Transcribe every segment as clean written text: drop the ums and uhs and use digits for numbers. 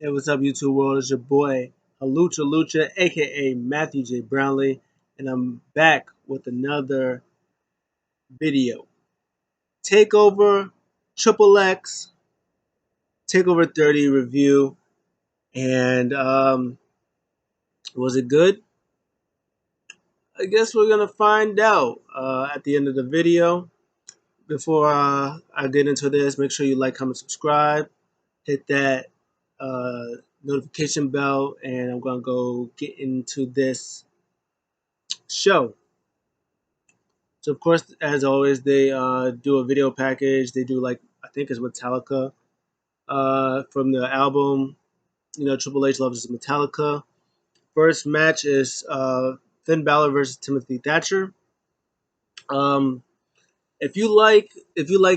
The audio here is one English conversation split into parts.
Hey, what's up, YouTube world? It's your boy, Halucha Lucha, aka Matthew J. Brownlee, and I'm back with another video. Takeover, Triple X, Takeover 30 review, and was it good? I guess we're gonna find out at the end of the video. Before I get into this, make sure you like, comment, subscribe, hit that notification bell, and I'm gonna go get into this show. So of course, as always, they do a video package. They do like I think it's Metallica from the album. You know, Triple H loves Metallica. First match is Finn Balor versus Timothy Thatcher. Um, if you like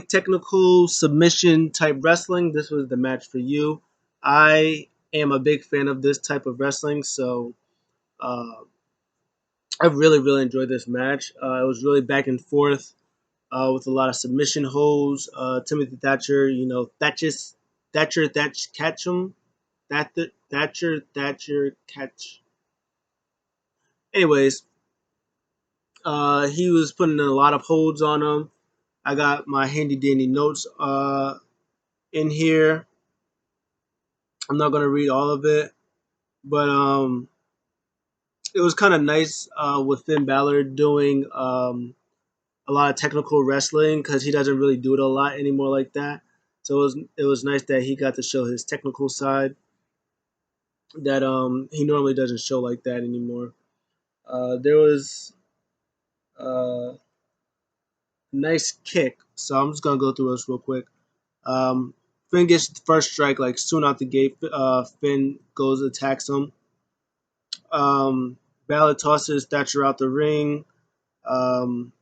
technical submission type wrestling, this was the match for you. I am a big fan of this type of wrestling, so uh, I really enjoyed this match. It was really back and forth with a lot of submission holds. Timothy Thatcher, Thatcher, catch him. Thatcher, catch. Anyways, he was putting in a lot of holds on him. I got my handy dandy notes in here. I'm not gonna read all of it, but it was kind of nice with Finn Balor doing a lot of technical wrestling because he doesn't really do it a lot anymore like that. So it was nice that he got to show his technical side that he normally doesn't show like that anymore. There was a nice kick, so I'm just gonna go through this real quick. Um, Finn gets the first strike like soon out the gate. Finn goes attacks him. Balor tosses Thatcher out the ring. Um,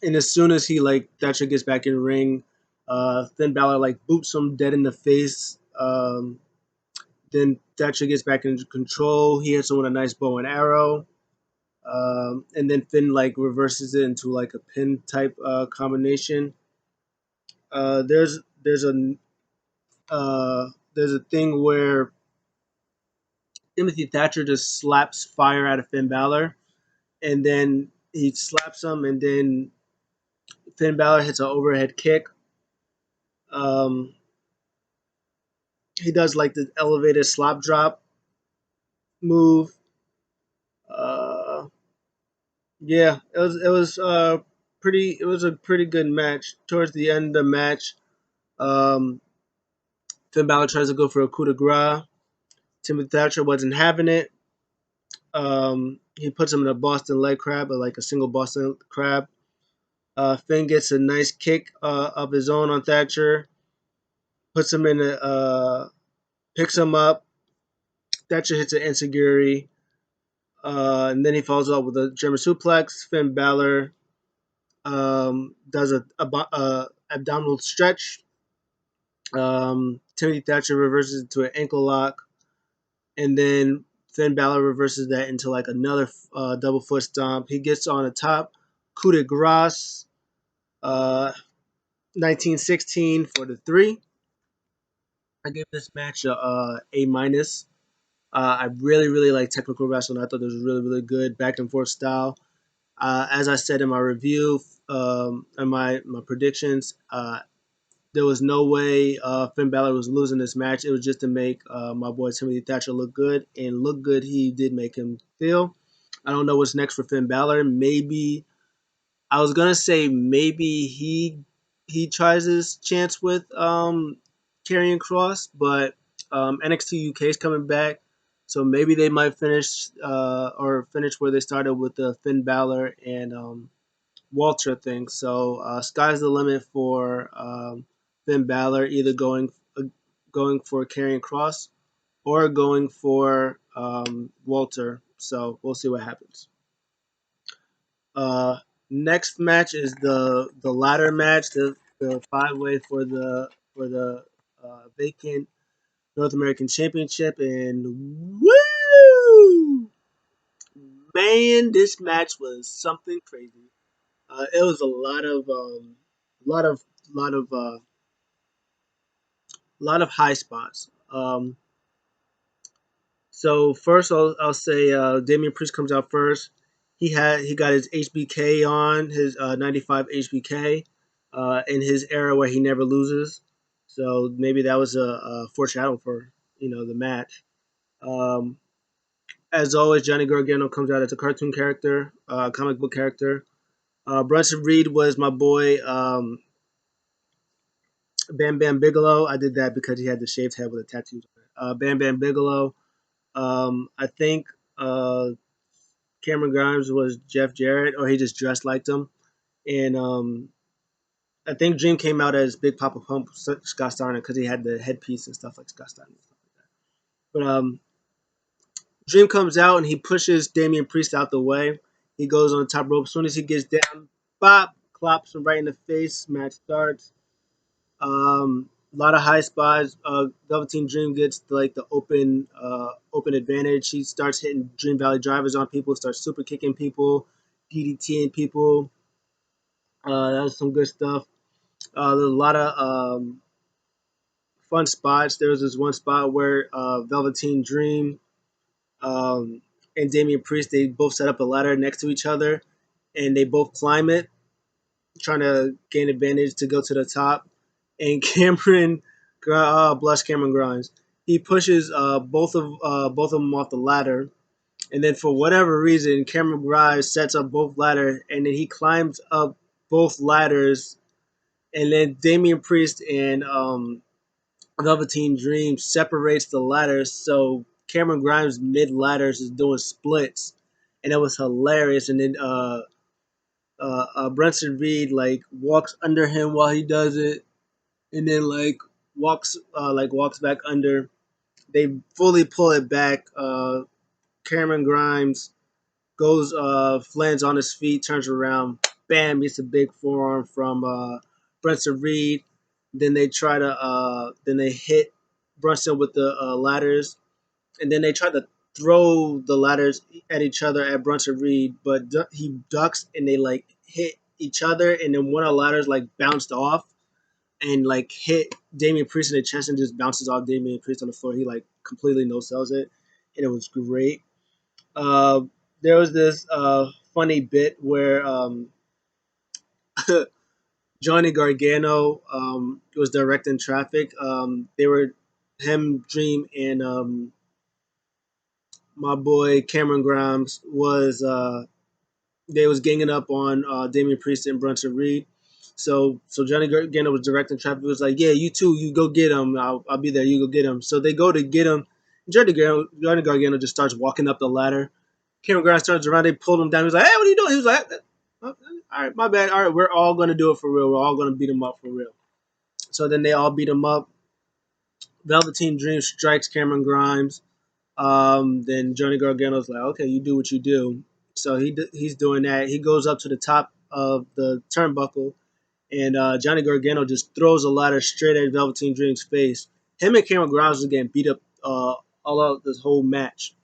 and as soon as he like Thatcher gets back in the ring, Finn Balor like boots him dead in the face. Then Thatcher gets back into control. He hits him with a nice bow and arrow. And then Finn like reverses it into like a pin type combination. Uh, there's there's a there's a thing where Timothy Thatcher just slaps fire out of Finn Balor, and then he slaps him, and then Finn Balor hits an overhead kick. Um, he does like the elevated slop drop move. Uh, yeah, it was a pretty good match. Towards the end of the match, um, Finn Balor tries to go for a coup de grace. Timothy Thatcher wasn't having it. He puts him in a Boston leg crab, or like a single Boston crab. Finn gets a nice kick of his own on Thatcher, puts him in picks him up. Thatcher hits an enziguri, and then he follows up with a German suplex. Finn Balor does a abdominal stretch. Timothy Thatcher reverses it to an ankle lock, and then Finn Balor reverses that into like another double foot stomp. He gets on the top, coup de grace, uh, 1916 for the 3. I gave this match a minus. I really like technical wrestling. I thought it was really good back and forth style. As I said in my review and my predictions, there was no way Finn Balor was losing this match. It was just to make my boy Timothy Thatcher look good, and look good he did make him feel. I don't know what's next for Finn Balor. Maybe I was gonna say maybe he tries his chance with Karrion Kross, but NXT UK is coming back, so maybe they might finish where they started with the Finn Balor and Walter thing. So sky's the limit for Finn Balor, either going for Karrion Kross or going for Walter. So we'll see what happens. Uh, Next match is the ladder match, the 5-way for the vacant North American Championship, and woo, man, this match was something crazy. It was a lot of lot of high spots. Um, so first, I'll say Damian Priest comes out first. He got his HBK on his 95 HBK in his era where he never loses. So maybe that was a foreshadow for the match. Um, as always, Johnny Gargano comes out as a cartoon character, comic book character. Bronson Reed was my boy. Bam Bam Bigelow. I did that because he had the shaved head with a tattoo. Bam Bam Bigelow. I think Cameron Grimes was Jeff Jarrett, or he just dressed like him. And I think Dream came out as Big Papa Pump Scott Steiner because he had the headpiece and stuff like Scott Steiner. And stuff like that. But Dream comes out and he pushes Damian Priest out the way. He goes on the top rope. As soon as he gets down, bop, clops him right in the face. Match starts. A lot of high spots. Velveteen Dream gets like the open advantage. He starts hitting Dream Valley drivers on people. Starts super kicking people, DDTing people. That was some good stuff. There's a lot of fun spots. There was this one spot where Velveteen Dream and Damian Priest, they both set up a ladder next to each other, and they both climb it, trying to gain advantage to go to the top. And Cameron Grimes, he pushes both of them off the ladder, and then for whatever reason, Cameron Grimes sets up both ladders, and then he climbs up both ladders, and then Damian Priest and Velveteen Dream separates the ladders, so Cameron Grimes mid ladders is doing splits, and it was hilarious. And then Bronson Reed like walks under him while he does it, and then walks back under. They fully pull it back. Cameron Grimes goes lands on his feet, turns around, bam, gets a big forearm from Bronson Reed. Then they hit Brunson with the ladders, and then they try to throw the ladders at each other at Brunson Reed, but he ducks and they like hit each other, and then one of the ladders like bounced off and like hit Damian Priest in the chest and just bounces off Damian Priest on the floor. He like completely no sells it, and it was great. Uh, there was this funny bit where Johnny Gargano was directing traffic. They were him, Dream, and my boy Cameron Grimes was they was ganging up on Damian Priest and Brunson Reed. So Johnny Gargano was directing traffic. He was like, "Yeah, you too. You go get him. I'll be there. You go get him." So they go to get him. Johnny Gargano just starts walking up the ladder. Cameron Grimes turns around. They pulled him down. He was like, "Hey, what are you doing?" He was like, "All right, my bad. All right, we're all gonna do it for real. We're all gonna beat him up for real." So then they all beat him up. Velveteen Dream strikes Cameron Grimes. Then Johnny Gargano's like, okay, you do what you do. So he's doing that. He goes up to the top of the turnbuckle, and Johnny Gargano just throws a ladder straight at Velveteen Dream's face. Him and Cameron Grimes was getting beat up all out this whole match.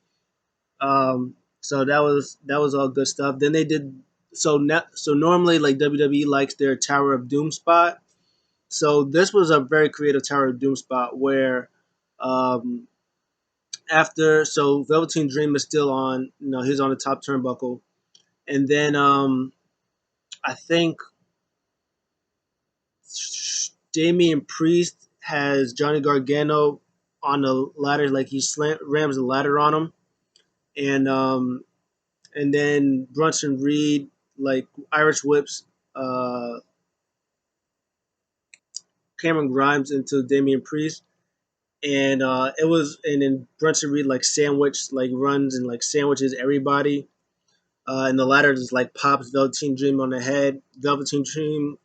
So that was all good stuff. Then they did so normally like WWE likes their Tower of Doom spot. So this was a very creative Tower of Doom spot where um, after Velveteen Dream is still on, he's on the top turnbuckle, and then I think Damian Priest has Johnny Gargano on the ladder, like he rams the ladder on him, and and then Brunson Reed like Irish whips uh, Cameron Grimes into Damian Priest, and then Brunson Reed like runs and like sandwiches everybody. And the ladder just like pops Velveteen Dream on the head. Velveteen Dream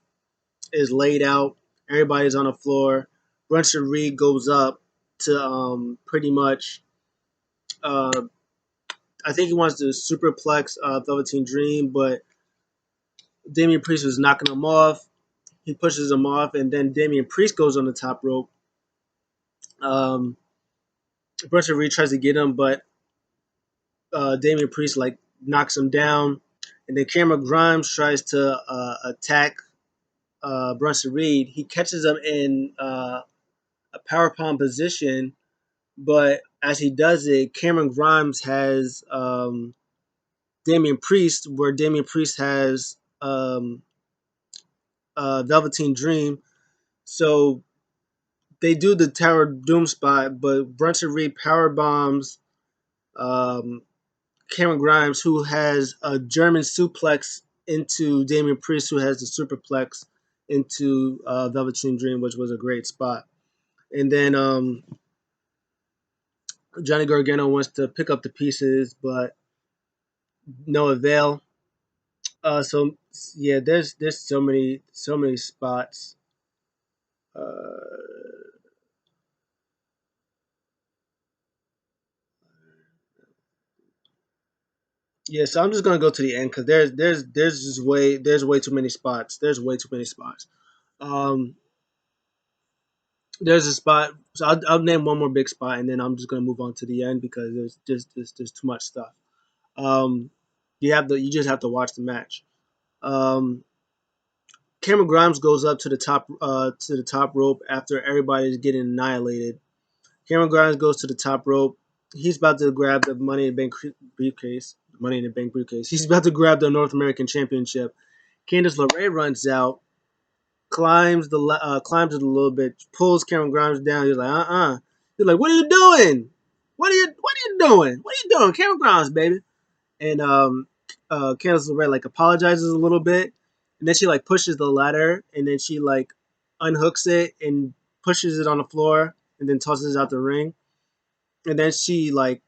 is laid out. Everybody's on the floor. Brunson Reed goes up to pretty much. Uh, I think he wants to superplex Velveteen Dream, but Damian Priest was knocking him off. He pushes him off, and then Damian Priest goes on the top rope. Um, Brunson Reed tries to get him, but Damian Priest like knocks him down, and then Cameron Grimes tries to attack Brunson Reed. He catches him in a power palm position, But as he does it, Cameron Grimes has Damian Priest, where Damian Priest has Velveteen Dream. So they do the Tower of Doom spot, but Brunson Reed power bombs um, Cameron Grimes, who has a German suplex into Damian Priest, who has the superplex into Velveteen Dream, which was a great spot. And then Johnny Gargano wants to pick up the pieces, but no avail. So yeah, there's so many spots. Uh, yeah, so I'm just gonna go to the end because there's way too many spots. There's way too many spots. Um, there's a spot. So I'll name one more big spot, and then I'm just gonna move on to the end because there's too much stuff. Um, you just have to watch the match. Um, Cameron Grimes goes up to the top rope after everybody's getting annihilated. Cameron Grimes goes to the top rope. He's about to grab the Money in the Bank briefcase. Money in the Bank briefcase. He's about to grab the North American Championship. Candice LeRae runs out, climbs it a little bit, pulls Cameron Grimes down. He's like, He's like, what are you doing? What are you doing? What are you doing, Cameron Grimes, baby? And Candice LeRae like apologizes a little bit, and then she like pushes the ladder, and then she like unhooks it and pushes it on the floor, and then tosses it out the ring, and then she like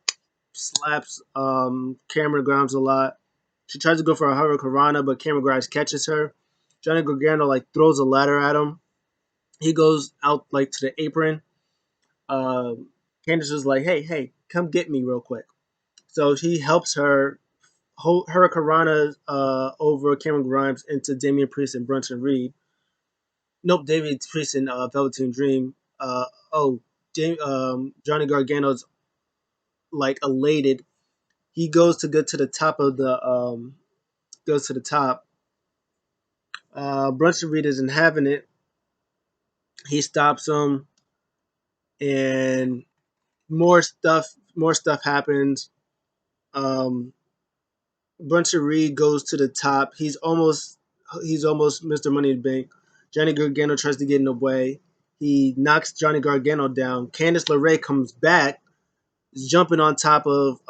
slaps Cameron Grimes a lot. She tries to go for a Hurricane, but Cameron Grimes catches her. Johnny Gargano like throws a ladder at him. He goes out like to the apron. Candice is like, hey, come get me real quick. So he helps her Hurricane over Cameron Grimes into Damian Priest and Brunson Reed. Nope, Damian Priest and Velveteen Dream. Oh, Johnny Gargano's like elated. He goes to get to the top of the goes to the top. Brunson Reed isn't having it. He stops him, and more stuff happens. Um, Brunson Reed goes to the top. He's almost Mr. Money in the Bank. Johnny Gargano tries to get in the way. He knocks Johnny Gargano down. Candice LeRae comes back, is jumping on top of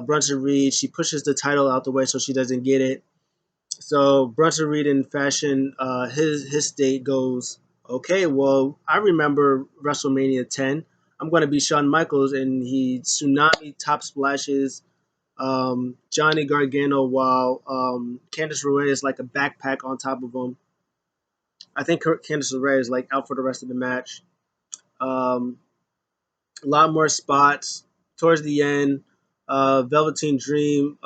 Brunson Reed. She pushes the title out the way so she doesn't get it. So Brunson Reed in fashion, his state goes, okay, well, I remember WrestleMania 10. I'm going to be Shawn Michaels, and he tsunami top splashes Johnny Gargano while Candice LeRae is like a backpack on top of him. I think Candice LeRae is like out for the rest of the match. Um, a lot more spots towards the end. Velveteen Dream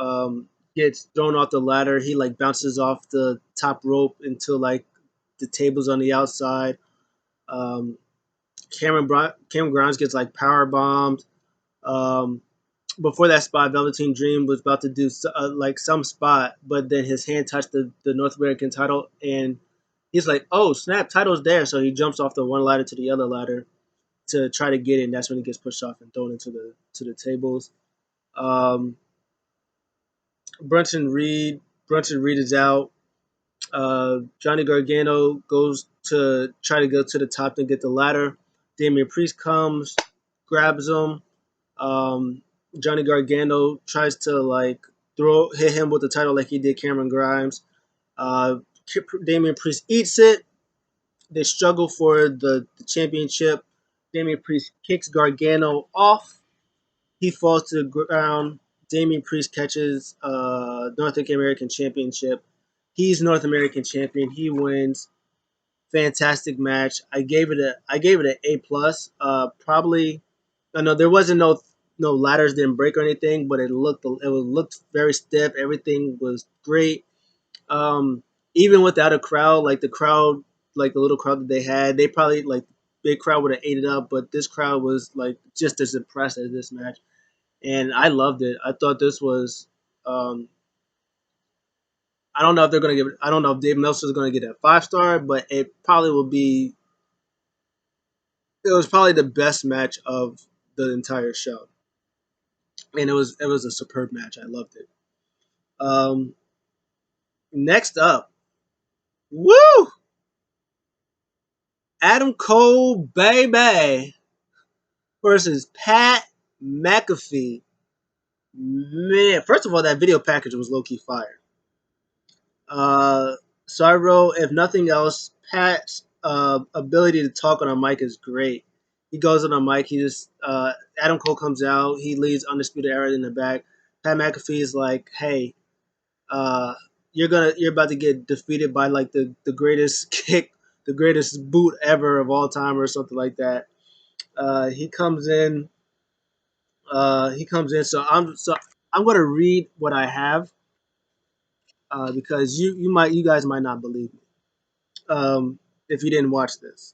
gets thrown off the ladder. He like bounces off the top rope into like the tables on the outside. Um, Cameron Grimes gets like power bombed. Um, Before that spot, Velveteen Dream was about to do like some spot, but then his hand touched the North American title, and he's like, "Oh snap, title's there!" So he jumps off the one ladder to the other ladder to try to get it, and that's when he gets pushed off and thrown into the tables. Um, Brunson Reed, Brunson Reed is out. Johnny Gargano goes to try to go to the top and get the ladder. Damian Priest comes, grabs him. Um, Johnny Gargano tries to like hit him with the title like he did Cameron Grimes. Uh, Damian Priest eats it. They struggle for the championship. Damian Priest kicks Gargano off. He falls to the ground. Damian Priest catches North American Championship. He's North American champion. He wins. Fantastic match. I gave it an A plus. Probably, I know there wasn't no ladders didn't break or anything, but it looked very stiff. Everything was great. Um, Even without a crowd, like the crowd, like the little crowd that they had, they probably like big crowd would have ate it up. But this crowd was like just as impressed as this match, and I loved it. I thought this was. Um, I don't know if they're gonna give it. I don't know if Dave Meltzer is gonna get a 5 star, but it probably will be. It was probably the best match of the entire show, and it was a superb match. I loved it. Um, Next up, woo, Adam Cole, baby, versus Pat McAfee. Man, first of all, that video package was low key fire. Uh, so I wrote, if nothing else, Pat's ability to talk on a mic is great. He goes on a mic. He just Adam Cole comes out. He leads Undisputed Era in the back. Pat McAfee is like, "Hey, uh, you're about to get defeated by like the greatest kick, the greatest boot ever of all time, or something like that." He comes in. He comes in. So I'm gonna read what I have because you guys might not believe me if you didn't watch this.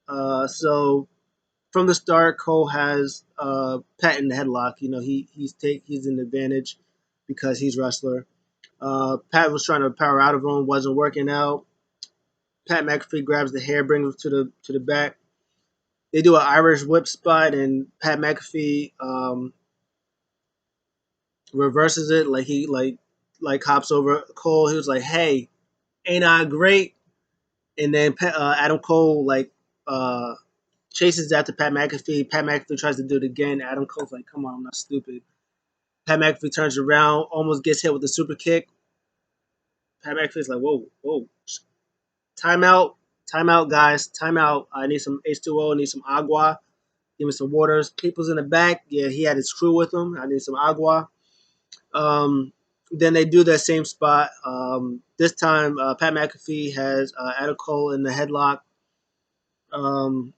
So from the start, Cole has Pat in the headlock. You know he's in advantage because he's wrestler. Pat was trying to power out of him, wasn't working out. Pat McAfee grabs the hair, brings him to the back. They do an Irish whip spot, and Pat McAfee reverses it like hops over Cole. He was like, "Hey, ain't I great?" And then Adam Cole uh, chases after Pat McAfee. Pat McAfee tries to do it again. Adam Cole's like, "Come on, I'm not stupid." Pat McAfee turns around, almost gets hit with a super kick. Pat McAfee's like, "Whoa, whoa, timeout, timeout, guys, timeout. I need some H2O, I need some agua. Give me some waters." People's in the back. Yeah, he had his crew with him. I need some agua. Then they do that same spot. This time, Pat McAfee has Adam Cole in the headlock. Um,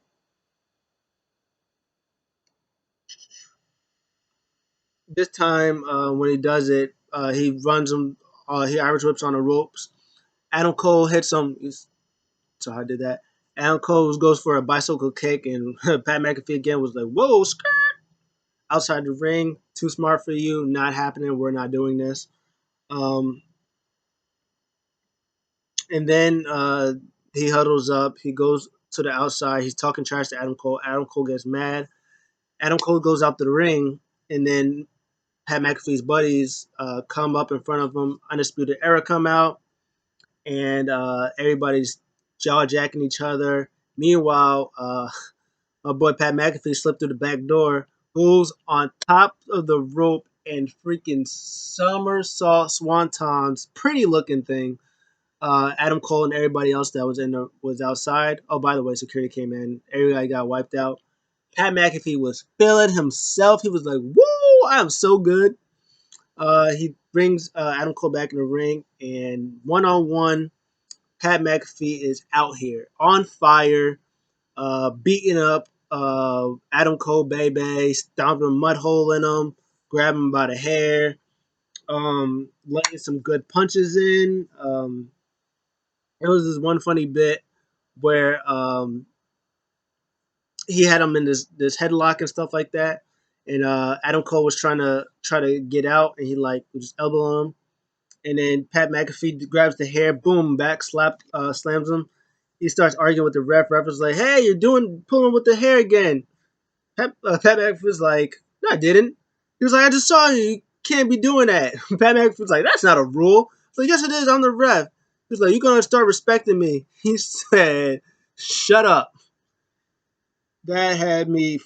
this time, when he does it, he runs him. He Irish whips on the ropes. Adam Cole hits him. So I did that. Adam Cole goes for a bicycle kick, and Pat McAfee again was like, "Whoa, skirt!" Outside the ring. Too smart for you. Not happening. We're not doing this. Um, and then he huddles up. He goes to the outside. He's talking trash to Adam Cole. Adam Cole gets mad. Adam Cole goes out to the ring, and then Pat McAfee's buddies come up in front of him. Undisputed Era come out, and everybody's jaw jacking each other. Meanwhile, my boy Pat McAfee slipped through the back door, goes on top of the rope, and freaking somersault swantons, pretty looking thing. Adam Cole and everybody else that was outside. Oh, by the way, security came in. Everybody got wiped out. Pat McAfee was feeling himself. He was like, "Woo! I am so good." He brings Adam Cole back in the ring, and 1-on-1, Pat McAfee is out here on fire, beating up Adam Cole, baby, stomping a mud hole in him, grabbing him by the hair, laying some good punches in. There was this one funny bit where he had him in this headlock and stuff like that, and Adam Cole was try to get out, and he like was just elbowing him, and then Pat McAfee grabs the hair, boom, back slams him. He starts arguing with the ref. Ref is like, "Hey, you're pulling with the hair again." Pat McAfee was like, "No, I didn't." He was like, "I just saw you. You can't be doing that." Pat McAfee was like, "That's not a rule." I was like, "Yes, it is. I'm the ref." He was like, "You're gonna start respecting me." He said, "Shut up." That had me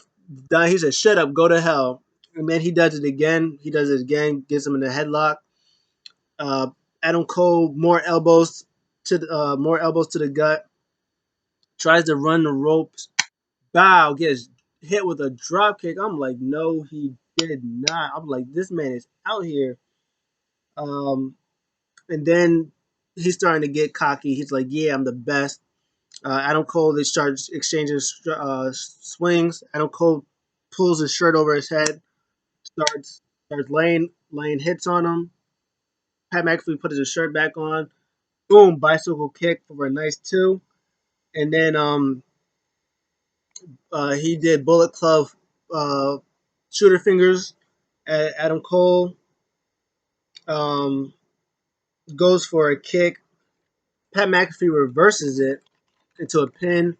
done. He said, "Shut up, go to hell." And then he does it again. He does it again, gets him in the headlock. Uh, Adam Cole, more elbows to the gut. Tries to run the ropes. Bow, gets hit with a drop kick. I'm like, no, he did not. I'm like, this man is out here. Um, and then he's starting to get cocky. He's like, yeah, I'm the best. Adam Cole, they start exchanging swings. Adam Cole pulls his shirt over his head, starts laying hits on him. Pat McAfee puts his shirt back on. Boom, bicycle kick for a nice two. And then he did Bullet Club uh, shooter fingers at Adam Cole. Um, Goes for a kick. Pat McAfee reverses it into a pin,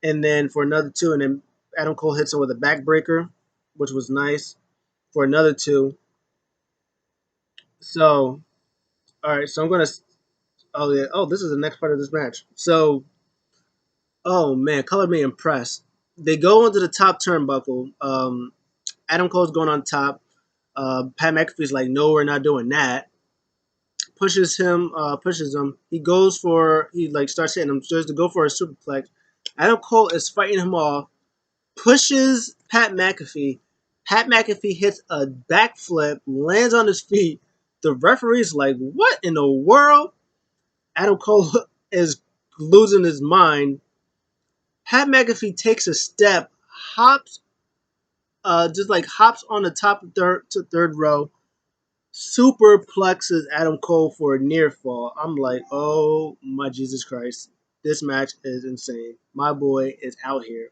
and then for another two, and then Adam Cole hits him with a backbreaker, which was nice for another 2. So, all right, so I'm gonna. Oh yeah. Oh, this is the next part of this match. So, oh man, color me impressed. They go into the top turnbuckle. Adam Cole's going on top. Pat McAfee's like, no, we're not doing that. Pushes him. He goes for, he like starts hitting him, starts to go for a superplex. Adam Cole is fighting him off, pushes Pat McAfee. Pat McAfee hits a backflip, lands on his feet. The referee's like, what in the world? Adam Cole is losing his mind. Pat McAfee takes a step, hops, just like hops on the top of third row, superplexes Adam Cole for a near fall. I'm like, oh my Jesus Christ, this match is insane. My boy is out here.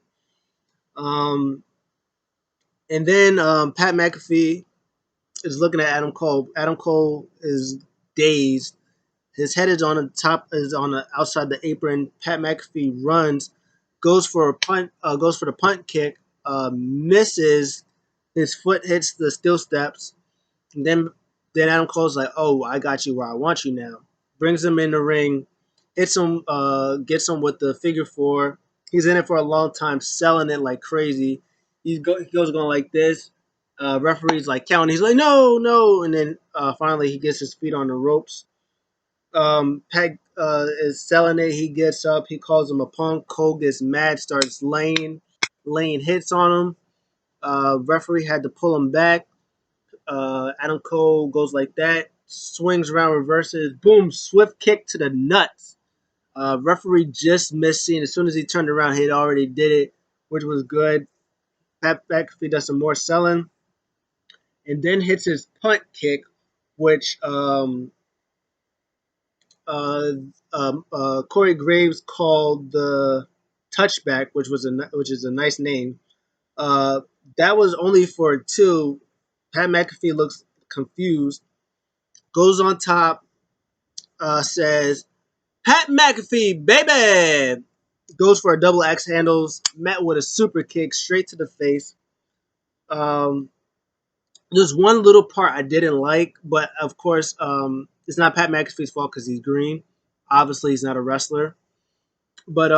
Um, and then Pat McAfee is looking at Adam Cole. Adam Cole is dazed. His head is on the top, is on the outside the apron. Pat McAfee runs, goes for a punt, goes for the punt kick, misses. His foot hits the steel steps. And then Adam Cole's like, "Oh, I got you where I want you now." Brings him in the ring, hits him, gets him with the figure 4. He's in it for a long time, selling it like crazy. He goes going like this. Referee's like counting. He's like, "No, no!" And then finally he gets his feet on the ropes. Pat is selling it. He gets up. He calls him a punk. Cole gets mad, starts laying hits on him. Referee had to pull him back. Adam Cole goes like that, swings around, reverses, boom, swift kick to the nuts. Referee just missed seeing. As soon as he turned around, he had already did it, which was good. Pat McAfee does some more selling, and then hits his punt kick, which uh, Corey Graves called the touchback, which is a nice name. Uh, that was only for 2. Pat McAfee looks confused, goes on top, says, Pat McAfee, baby! Goes for a double X handles, met with a super kick straight to the face. Um, there's one little part I didn't like, but of course, it's not Pat McAfee's fault because he's green. Obviously, he's not a wrestler. But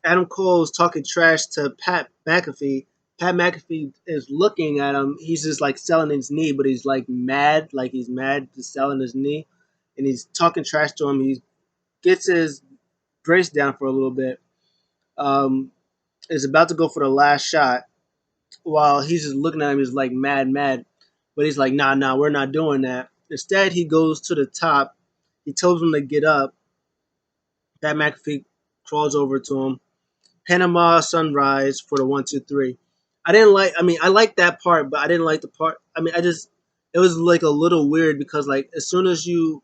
Adam Cole is talking trash to Pat McAfee. Pat McAfee is looking at him. He's just like selling his knee, but he's like he's mad to selling his knee, and he's talking trash to him. He gets his brace down for a little bit. Um, is about to go for the last shot while he's just looking at him. He's like mad, but he's like, nah, we're not doing that. Instead, he goes to the top. He tells him to get up. Pat McAfee crawls over to him. Panama Sunrise for the 1, 2, 3. I didn't like. I mean, I liked that part, but I didn't like the part. I mean, it was like a little weird because like as soon as you,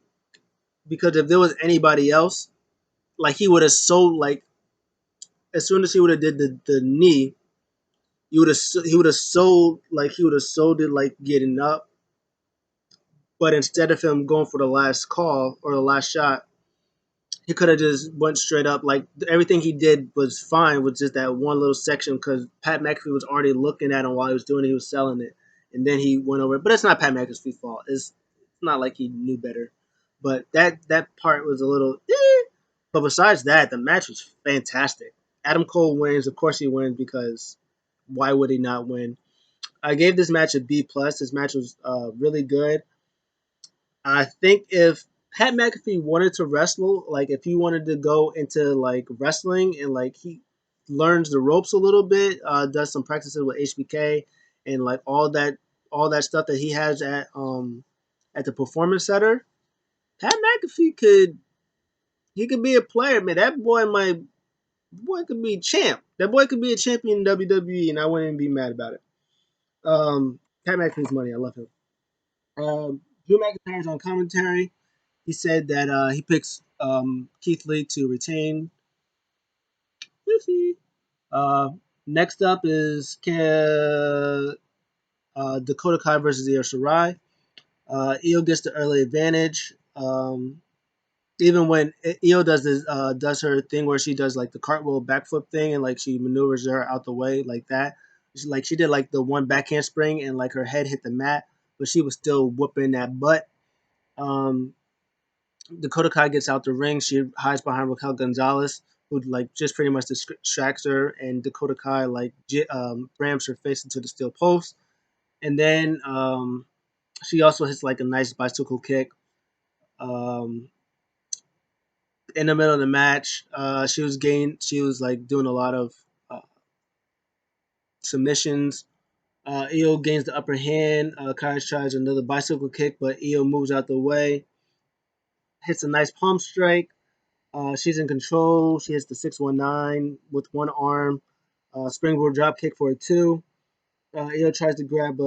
because if there was anybody else, like he would have sold like as soon as he would have did the knee, he would have sold like he would have sold it like getting up, but instead of him going for the last call or the last shot, he could have just went straight up. Like everything he did was fine with just that one little section because Pat McAfee was already looking at him while he was doing it. He was selling it, and then he went over. But it's not Pat McAfee's fault. It's not like he knew better. But that part was a little. But besides that, the match was fantastic. Adam Cole wins. Of course, he wins because why would he not win? I gave this match a B plus. This match was really good. I think if Pat McAfee wanted to wrestle, like if he wanted to go into like wrestling and like he learns the ropes a little bit, does some practices with HBK and like all that stuff that he has at the performance center, Pat McAfee could be a player, man. That boy could be champ. That boy could be a champion in WWE, and I wouldn't even be mad about it. Pat McAfee's money, I love him. Drew McIntyre's on commentary. He said that he picks Keith Lee to retain. Uh, next up is Dakota Kai versus Io Shirai. Io gets the early advantage. Even when Io does her thing where she does like the cartwheel backflip thing and like she maneuvers her out the way like that. Like she did like the one backhand spring and like her head hit the mat, but she was still whooping that butt. Um, Dakota Kai gets out the ring. She hides behind Raquel Gonzalez, who like just pretty much distracts her, and Dakota Kai like rams her face into the steel post, and then she also hits like a nice bicycle kick. Um, in the middle of the match, she was like doing a lot of uh, submissions. Io gains the upper hand. Kai tries another bicycle kick, but Io moves out the way, hits a nice palm strike. She's in control. She hits the 619 with one arm. Springboard drop kick for a two. Io tries to grab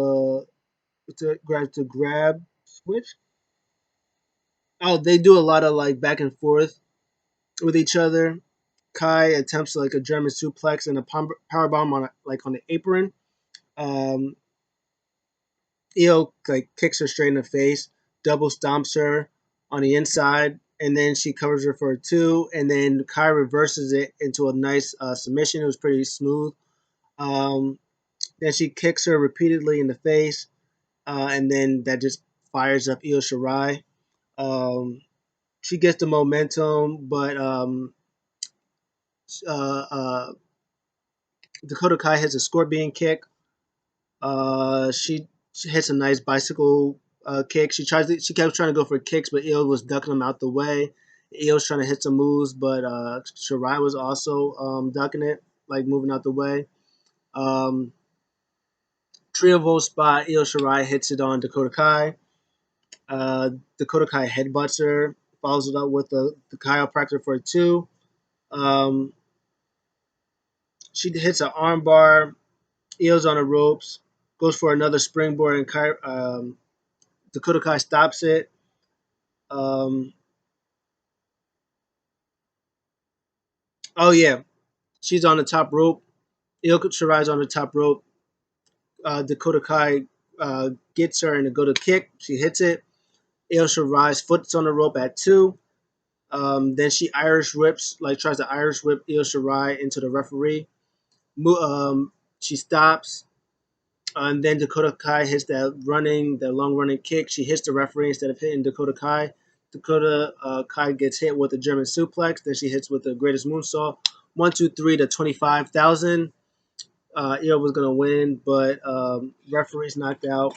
switch. Oh, they do a lot of like back and forth with each other. Kai attempts like a German suplex and a power bomb on the apron. Um, Io like kicks her straight in the face, double stomps her on the inside, and then she covers her for a two, and then Kai reverses it into a nice submission. It was pretty smooth. Um, then she kicks her repeatedly in the face, and then that just fires up Io Shirai. Um, she gets the momentum, but uh, uh, Dakota Kai hits a scorpion kick. She hits a nice bicycle kick. She kept trying to go for kicks, but Io was ducking them out the way. Io was trying to hit some moves, but Shirai was also ducking it, like moving out the way. Um, Trio Volt spot. Io Shirai hits it on Dakota Kai. Dakota Kai headbutts her, follows it up with the chiropractor for a two. Um, she hits an armbar. Io's on the ropes, goes for another springboard, and Dakota Kai stops it. Um, oh yeah, she's on the top rope. Io Shirai's on the top rope. Dakota Kai gets her in a go to kick. She hits it. Io Shirai's foot's on the rope at two. Then she Irish whips, like tries to Irish whip Io Shirai into the referee. She stops, and then Dakota Kai hits that long running kick. She hits the referee instead of hitting Dakota Kai. Dakota Kai gets hit with a German suplex. Then she hits with the greatest moonsault. 1, 2, 3 to 25,000. Io was gonna win, but referee's knocked out.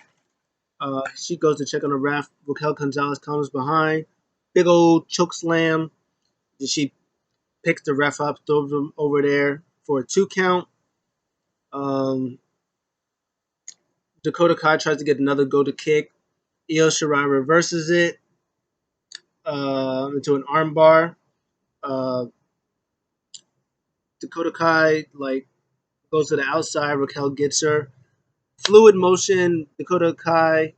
She goes to check on the ref. Raquel Gonzalez comes behind. Big old choke slam. She picks the ref up, throws him over there for a two count. Um, Dakota Kai tries to get another go to kick. Io Shirai reverses it into an armbar. Uh, Dakota Kai like goes to the outside. Raquel gets her. Fluid motion. Dakota Kai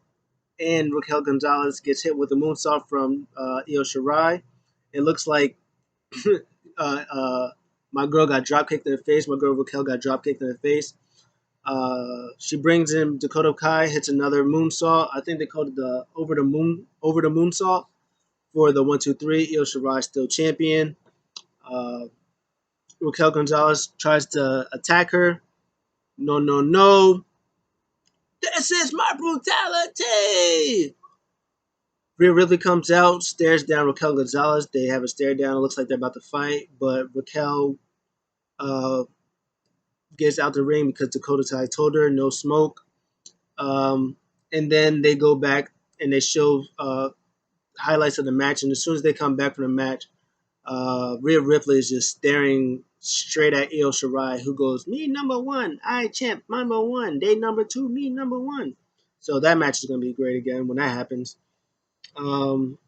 and Raquel Gonzalez gets hit with a moonsault from Io Shirai. It looks like uh, my girl got drop kicked in the face. My girl Raquel got drop kicked in the face. She brings in Dakota Kai, hits another moonsault. I think they called it the over the moonsault for the 1, 2, 3. Io Shirai still champion. Uh, Raquel Gonzalez tries to attack her. No, no, no. This is my brutality. Rhea Ripley comes out, stares down Raquel Gonzalez. They have a stare down. It looks like they're about to fight, but Raquel uh, gets out the ring because Dakota Kai told her no smoke. Um, and then they go back and they show highlights of the match. And as soon as they come back from the match, Rhea Ripley is just staring straight at Io Shirai, who goes, "Me number one, I champ number one, they number two, me number one." So that match is going to be great again when that happens. Um,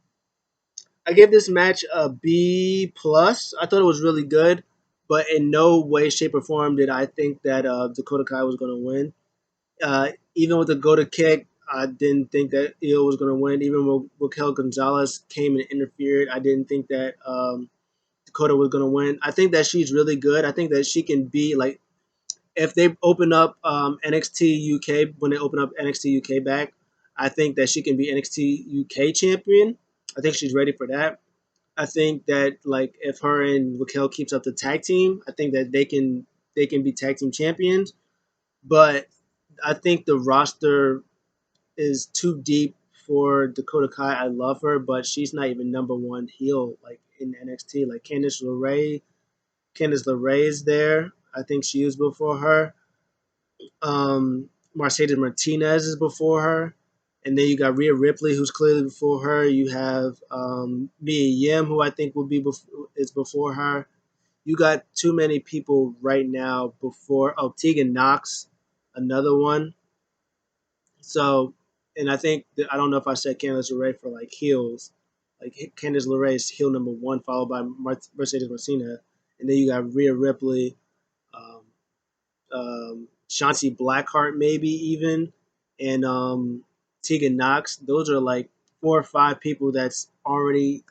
I gave this match a B plus. I thought it was really good, but in no way, shape, or form did I think that Dakota Kai was going to win. Even with the go to kick, I didn't think that Io was going to win. Even when Raquel Gonzalez came and interfered, I didn't think that Dakota was going to win. I think that she's really good. I think that she can be like if they open up NXT UK when they open up NXT UK back. I think that she can be NXT UK champion. I think she's ready for that. I think that like if her and Raquel keeps up the tag team, I think that they can be tag team champions. But I think the roster is too deep for Dakota Kai. I love her, but she's not even number one heel like in NXT. Like Candice LeRae is there. I think she was before her. Mercedes Martinez is before her. And then you got Rhea Ripley, who's clearly before her. You have Mia Yim, who I think will be is before her. You got too many people right now before. Oh, Tegan Knox, another one. So, and I think I don't know if I said Candice LeRae for like heels. Like Candice LeRae is heel number one, followed by Mercedes Martinez, and then you got Rhea Ripley, um, Shanti Blackheart, maybe even, and Tegan Knox. Those are like 4 or 5 people that's already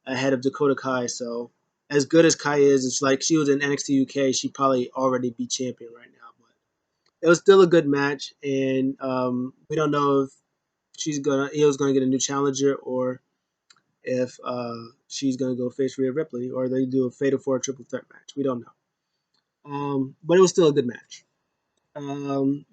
ahead of Dakota Kai. So, as good as Kai is, it's like she was in NXT UK, she'd probably already be champion right now. But it was still a good match, and we don't know if Io's gonna get a new challenger or if she's gonna go face Rhea Ripley or they do a fatal 4 triple threat match. We don't know. But it was still a good match.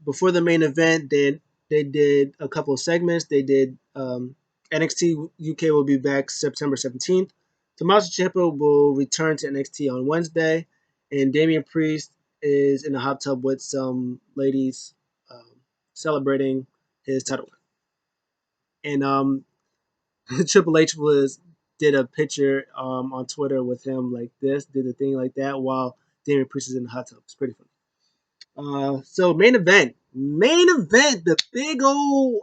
Before the main event, they did a couple of segments. They did NXT UK will be back September 17th. Tommaso Ciampa will return to NXT on Wednesday, and Damian Priest is in a hot tub with some ladies celebrating his title. And Triple H was did a picture on Twitter with him like this, did a thing like that while Damian Priest is in the hot tub. It's pretty funny. So main event, the big old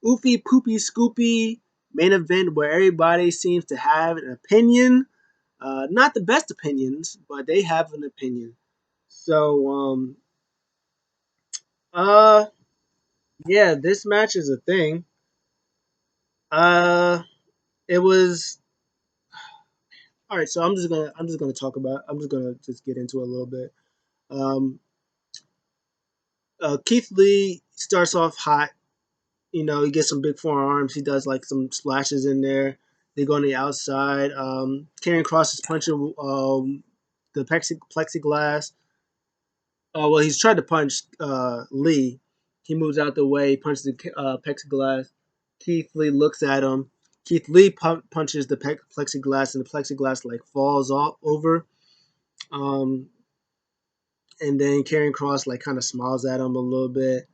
oofy poopy scoopy main event where everybody seems to have an opinion. Not the best opinions, but they have an opinion. So uh yeah, this match is a thing. Uh it was all right. So I'm just gonna just get into it a little bit. Um, Keith Lee starts off hot. You know, he gets some big forearms. He does like some splashes in there. They go on the outside. Karrion Kross is punching the plexiglass. Well, he's tried to punch Lee. He moves out the way, punches the plexiglass. Keith Lee looks at him. Keith Lee punches the plexiglass, and the plexiglass like falls off over. Um, and then Karrion Kross like kind of smiles at him a little bit.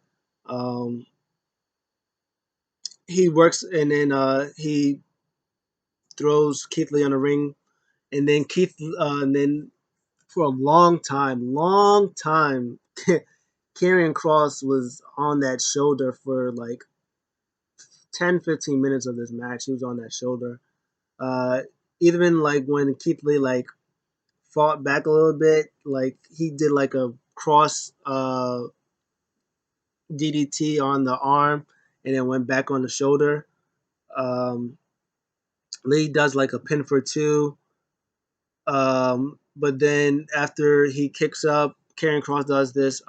Um, he works, and then he throws Keith Lee on the ring, and then and then for a long time, Karrion Kross was on that shoulder for like 10-15 minutes of this match. He was on that shoulder. Uh, Even like when Keith Lee like fought back a little bit, like he did like a cross DDT on the arm and then went back on the shoulder. Um, Lee does like a pin for two. But then after he kicks up, Karrion Kross does this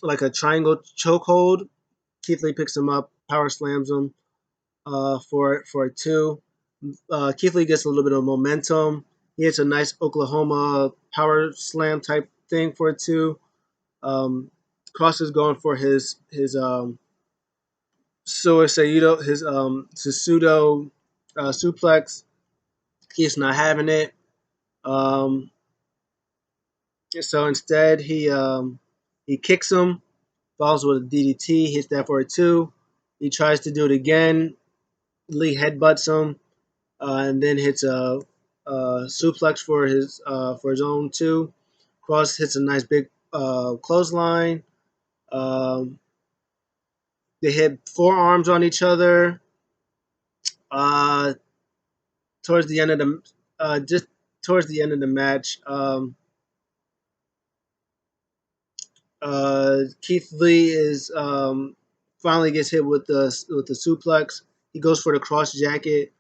like a triangle chokehold. Keith Lee picks him up, power slams him for a two. Keith Lee gets a little bit of momentum. He hits a nice Oklahoma power slam type thing for a two. Kross is going for his his pseudo suplex. He's not having it. Um, so instead, he kicks him, follows with a DDT, hits that for a two. He tries to do it again. Lee headbutts him, and then hits a suplex for his own two. Kross hits a nice big clothesline. Um, they hit forearms on each other. Uh, towards the end of the just towards the end of the match, Keith Lee is finally gets hit with the suplex. He goes for the cross jacket.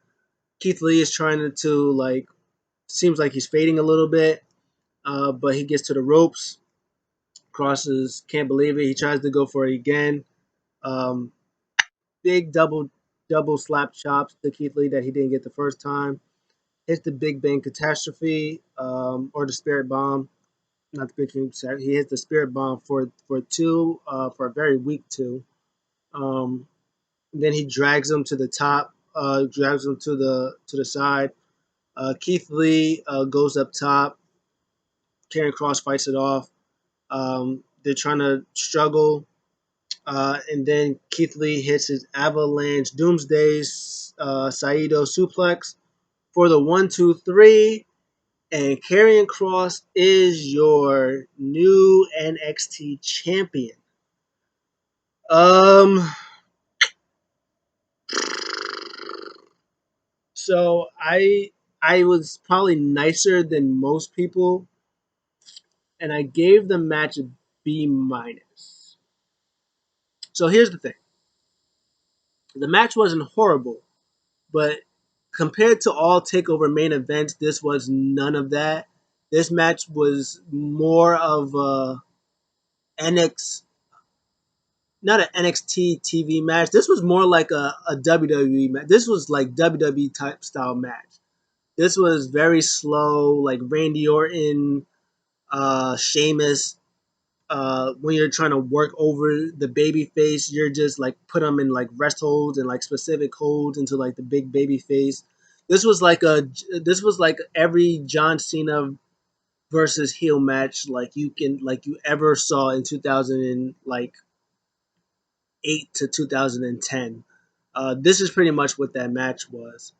Keith Lee is trying to like seems like he's fading a little bit, but he gets to the ropes. Crosses can't believe it. He tries to go for it again. Um, big double. double slap chops to Keith Lee that he didn't get the first time. Hits the Big Bang Catastrophe, or the Spirit Bomb. Not the Big Bang Catastrophe. He hits the Spirit Bomb for two, for a very weak two. Um, then he drags him to the top, drags him to the side. Keith Lee goes up top. Karrion Kross fights it off. They're trying to struggle, and then Keith Lee hits his Avalanche Doomsday Saito suplex for the 1, 2, 3, and Karrion Kross is your new NXT champion. Um, so I was probably nicer than most people, and I gave the match a B minus. So here's the thing: the match wasn't horrible, but compared to all Takeover main events, this was none of that. This match was more of a NX, not an NXT TV match. This was more like a WWE match. This was like WWE type style match. This was very slow, like Randy Orton, Sheamus. When you're trying to work over the baby face, you're just like put them in like rest holds and like specific holds into like the big baby face. This was like every John Cena versus heel match like you ever saw in 2008 to 2010. This is pretty much what that match was.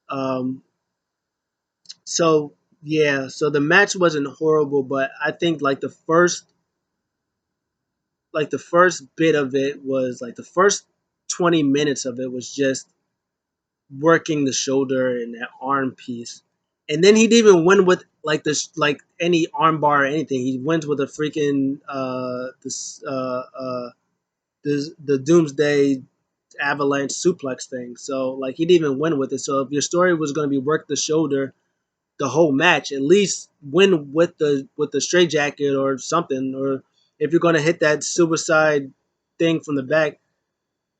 Um, so yeah, so the match wasn't horrible, but I think like the first bit of it was like the first 20 minutes of it was just working the shoulder and that arm piece. And then he didn't even win with like this like any arm bar or anything. He wins with a freaking the Doomsday Avalanche suplex thing. So like he didn't even win with it. So if your story was going to be work the shoulder the whole match, at least win with the straight jacket or something. Or if you're going to hit that suicide thing from the back,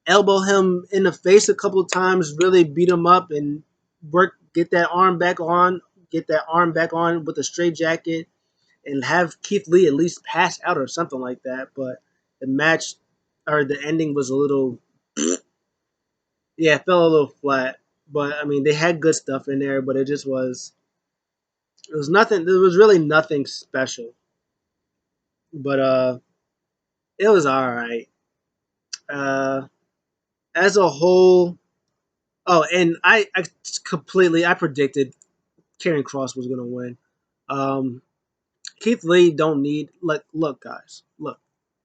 elbow him in the face a couple of times, really beat him up and get that arm back on, with a straight jacket, and have Keith Lee at least pass out or something like that. But the match or the ending was a little, yeah, it fell a little flat. But I mean, they had good stuff in there, but it was nothing. There was really nothing special. But it was all right. Uh, as a whole, oh, and I predicted Karrion Kross was gonna win. Um, Keith Lee don't need look guys, look.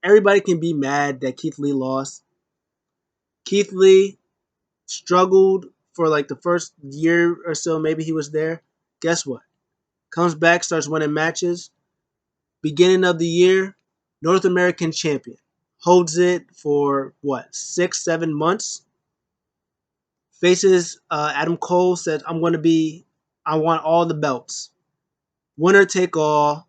Everybody can be mad that Keith Lee lost. Keith Lee struggled for like the first year or so, maybe he was there. Guess what? Comes back, starts winning matches. Beginning of the year, North American champion. Holds it for what, 6, 7 months. Faces Adam Cole, said, I want all the belts. Winner take all.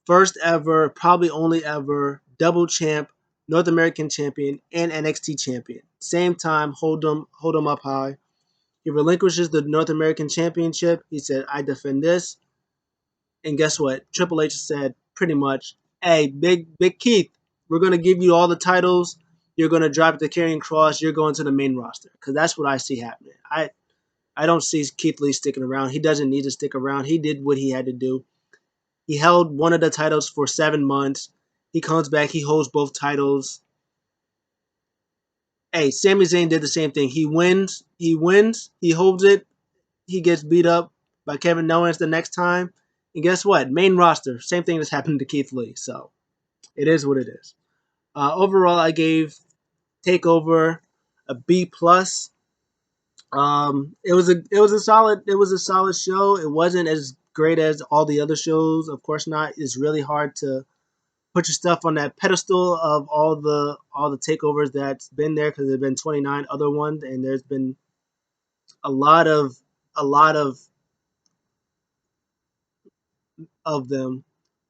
First ever, probably only ever, double champ, North American champion, and NXT champion. Same time, hold them up high. He relinquishes the North American championship. He said, I defend this. And guess what? Triple H said pretty much, hey, Big Keith, we're gonna give you all the titles. You're gonna drop it to Karrion Kross. You're going to the main roster because that's what I see happening. I don't see Keith Lee sticking around. He doesn't need to stick around. He did what he had to do. He held one of the titles for 7 months. He comes back. He holds both titles. Hey, Sami Zayn did the same thing. He wins. He wins. He holds it. He gets beat up by Kevin Owens the next time. And guess what? Main roster. Same thing that's happened to Keith Lee. So it is what it is. Overall, I gave Takeover a B plus. It was a solid show. It wasn't as great as all the other shows. Of course not. It's really hard to put your stuff on that pedestal of all the takeovers that's been there because there've been 29 other ones and there's been a lot of them.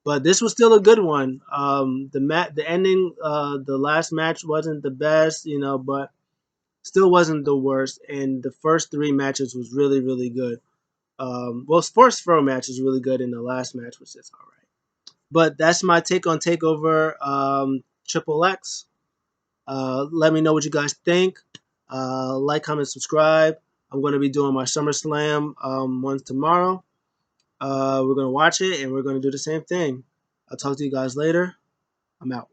But this was still a good one. The ending, the last match wasn't the best, but Still wasn't the worst, and the first 3 matches was really, really good. Well, first 4 match was really good, and the last match was just all right. But that's my take on Takeover Triple X. Let me know what you guys think. Like, comment, subscribe. I'm going to be doing my SummerSlam ones tomorrow. We're going to watch it, and we're going to do the same thing. I'll talk to you guys later. I'm out.